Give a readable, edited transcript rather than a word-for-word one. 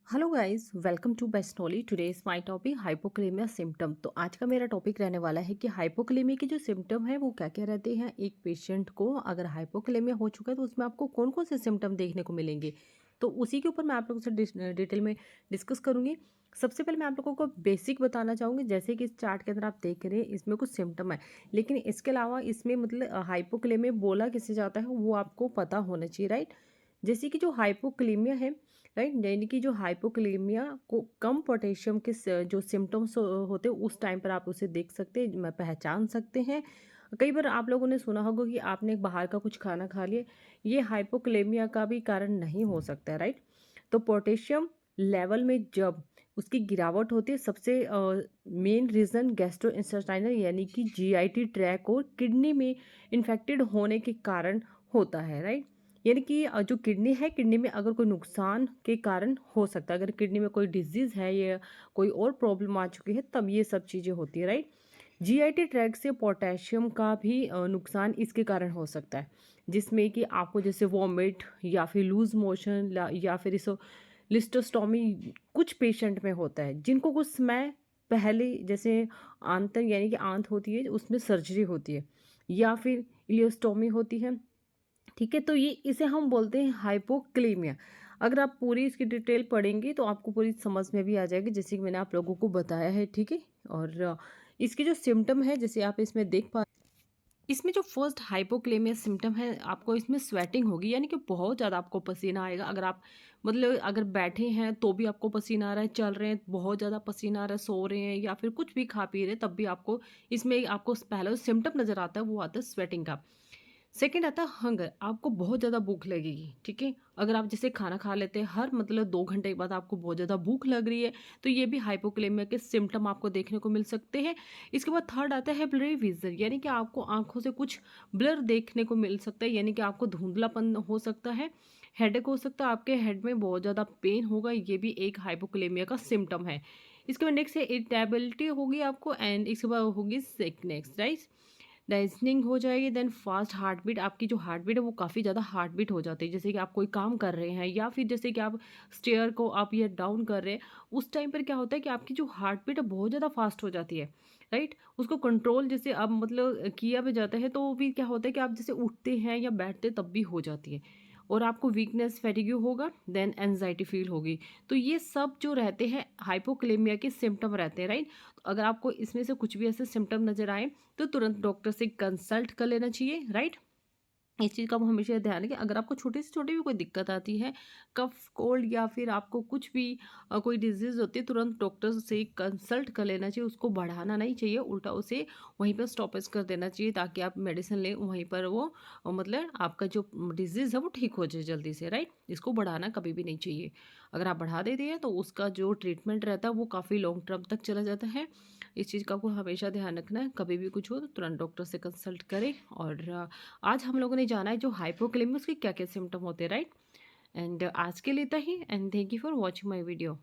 Hello guys, welcome to best knowledge. Today is my topic hypokalemia symptom. तो आज का मेरा टॉपिक रहने वाला है कि हाइपोक्लेमिया के जो सिम्टम है वो क्या क्या रहते हैं। एक पेशेंट को अगर हाइपोक्लेमिया हो चुका है तो उसमें आपको कौन कौन से सिम्टम देखने को मिलेंगे, तो उसी के ऊपर मैं आप लोगों से डिटेल में डिस्कस करूंगी। सबसे पहले मैं आप लोगों को बेसिक बताना चाहूँगी, जैसे कि इस चार्ट के अंदर आप देख रहे हैं इसमें कुछ सिम्टम है, लेकिन इसके अलावा इसमें मतलब हाइपोक्लेमिया बोला किसे जाता है वो आपको पता होना चाहिए, राइट। जैसे कि जो हाइपोक्लेमिया है, राइट, यानी कि जो हाइपोक्लेमिया को कम पोटेशियम के जो सिम्टम्स होते हैं उस टाइम पर आप उसे देख सकते हैं, पहचान सकते हैं। कई बार आप लोगों ने सुना होगा कि आपने बाहर का कुछ खाना खा लिया, ये हाइपोक्लेमिया का भी कारण नहीं हो सकता है, राइट। तो पोटेशियम लेवल में जब उसकी गिरावट होती है, सबसे मेन रीज़न गैस्ट्रोइंटेस्टाइनल यानी कि जीआईटी ट्रैक और किडनी में इन्फेक्टेड होने के कारण होता है, राइट। यानी कि जो किडनी है, किडनी में अगर कोई नुकसान के कारण हो सकता है, अगर किडनी में कोई डिजीज़ है या कोई और प्रॉब्लम आ चुकी है तब ये सब चीज़ें होती है, राइट। जीआईटी ट्रैक से पोटेशियम का भी नुकसान इसके कारण हो सकता है, जिसमें कि आपको जैसे वॉमिट या फिर लूज मोशन या फिर इस लिस्टोस्टोमी कुछ पेशेंट में होता है, जिनको कुछ समय पहले जैसे आंत यानी कि आंत होती है उसमें सर्जरी होती है, या फिर इलियोस्टोमी होती है। ठीक है, तो ये इसे हम बोलते हैं हाइपोक्लेमिया। अगर आप पूरी इसकी डिटेल पढ़ेंगे तो आपको पूरी समझ में भी आ जाएगी, जैसे कि मैंने आप लोगों को बताया है, ठीक है। और इसके जो सिम्टम है जैसे आप इसमें देख पा, इसमें जो फर्स्ट हाइपोक्लेमिया सिम्टम है, आपको इसमें स्वेटिंग होगी, यानी कि बहुत ज़्यादा आपको पसीना आएगा। अगर आप मतलब अगर बैठे हैं तो भी आपको पसीना आ रहा है, चल रहे हैं बहुत ज़्यादा पसीना आ रहा है, सो रहे हैं या फिर कुछ भी खा पी रहे हैं तब भी आपको इसमें आपको पहला जो सिम्टम नज़र आता है वो आता है स्वेटिंग का। सेकंड आता है हंगर, आपको बहुत ज़्यादा भूख लगेगी, ठीक है। अगर आप जैसे खाना खा लेते हैं हर मतलब 2 घंटे के बाद आपको बहुत ज़्यादा भूख लग रही है, तो ये भी हाइपोक्लेमिया के सिम्टम आपको देखने को मिल सकते हैं। इसके बाद थर्ड आता है ब्लरी विजन, यानी कि आपको आंखों से कुछ ब्लर देखने को मिल सकता है, यानी कि आपको धुंधलापन हो सकता है, हेडेक हो सकता है, आपके हेड में बहुत ज़्यादा पेन होगा, ये भी एक हाइपोक्लेमिया का सिम्टम है। इसके बाद नेक्स्ट है इरिटेबिलिटी होगी आपको, एंड इसके बाद होगी सिकनेस, राइट। डाइजनिंग हो जाएगी, देन फास्ट हार्ट बीट, आपकी जो हार्ट बीट है वो काफ़ी ज़्यादा हार्ट बीट हो जाती है, जैसे कि आप कोई काम कर रहे हैं या फिर जैसे कि आप स्टेयर को आप ये डाउन कर रहे हैं, उस टाइम पर क्या होता है कि आपकी जो हार्ट बीट है बहुत ज़्यादा फास्ट हो जाती है, राइट। उसको कंट्रोल जैसे अब मतलब किया भी जाता है तो भी क्या होता है कि आप जैसे उठते हैं या बैठते तब भी हो जाती है, और आपको वीकनेस फैटिग्यू होगा, देन एनजाइटी फील होगी। तो ये सब जो रहते हैं हाइपोक्लेमिया के सिम्टम रहते हैं, राइट। तो अगर आपको इसमें से कुछ भी ऐसे सिम्टम नज़र आए तो तुरंत डॉक्टर से कंसल्ट कर लेना चाहिए, राइट। इस चीज़ का वो हमेशा ध्यान रखें। अगर आपको छोटी से छोटी भी कोई दिक्कत आती है, कफ कोल्ड या फिर आपको कुछ भी कोई डिजीज़ होती है, तुरंत डॉक्टर से कंसल्ट कर लेना चाहिए, उसको बढ़ाना नहीं चाहिए, उल्टा उसे वहीं पर स्टॉपेज कर देना चाहिए, ताकि आप मेडिसिन लें वहीं पर वो मतलब आपका जो डिजीज़ है वो ठीक हो जाए जल्दी से, राइट। इसको बढ़ाना कभी भी नहीं चाहिए। अगर आप बढ़ा देते हैं तो उसका जो ट्रीटमेंट रहता है वो काफ़ी लॉन्ग टर्म तक चला जाता है। इस चीज़ का आपको हमेशा ध्यान रखना है, कभी भी कुछ हो तो तुरंत डॉक्टर से कंसल्ट करें। और आज हम लोगों ने जाना है जो हाइपोक्लेमिया उसके क्या क्या सिम्टम होते हैं, राइट। एंड आज के लिए इतना ही, and thank you for watching my video.